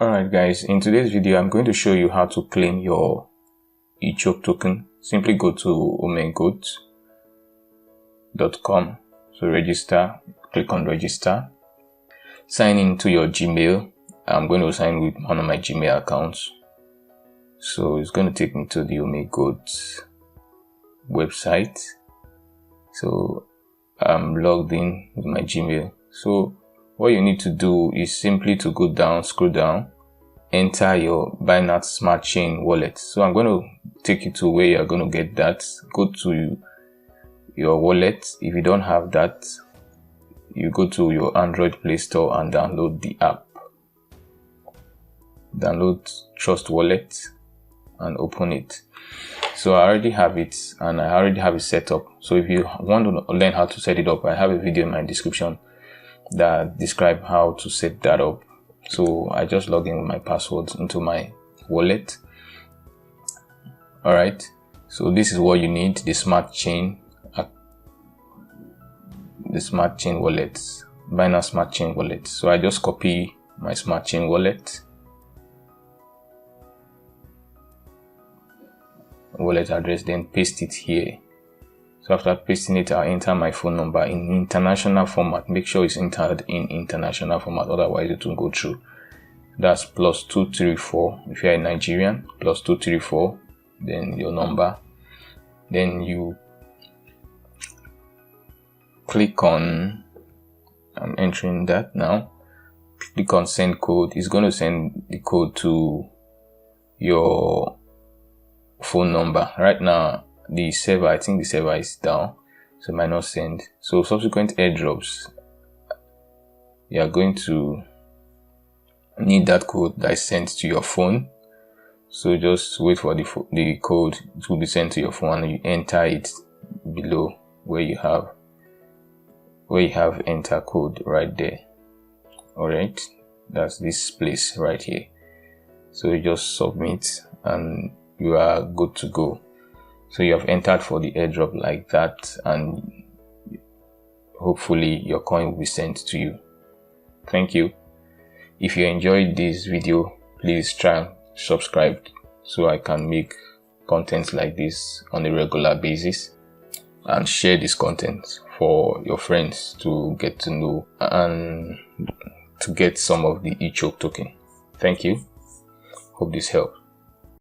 Alright guys, in today's video I'm going to show you how to claim your Echoke token. Simply go to omegoat.com. So register, click on register, sign into your Gmail. I'm going to sign with one of my Gmail accounts. So it's going to take me to the Omegoat website. So I'm logged in with my Gmail. So what you need to do is simply to go down, scroll down, enter your Binance Smart Chain wallet. So I'm going to take you to where you're going to get that. Go to your wallet. If you don't have that, you go to your Android Play Store and download the app. Download Trust Wallet and open it. So I already have it and I already have it set up. So if you want to learn how to set it up, I have a video in my description that describe how to set that up. So I just log in with my password into my wallet. Alright, so this is what you need: the smart chain wallet, Binance Smart Chain wallet. So I just copy my smart chain wallet address, then paste it here. So after pasting it, I'll enter my phone number in international format. Make sure it's entered in international format, otherwise it won't go through. That's +234 if you're a Nigerian, +234, then your number. Then you click on, I'm entering that now. Click on send code. It's going to send the code to your phone number. Right now, the server, I think the server is down, so it might not send. So subsequent airdrops, you are going to need that code that is sent to your phone. So just wait for the code. It will be sent to your phone and you enter it below where you have enter code right there. Alright, that's this place right here. So you just submit and you are good to go. So you have entered for the airdrop like that, and hopefully your coin will be sent to you. Thank you. If you enjoyed this video, please try and subscribe so I can make content like this on a regular basis, and share this content for your friends to get to know and to get some of the Echoke token. Thank you. Hope this helped.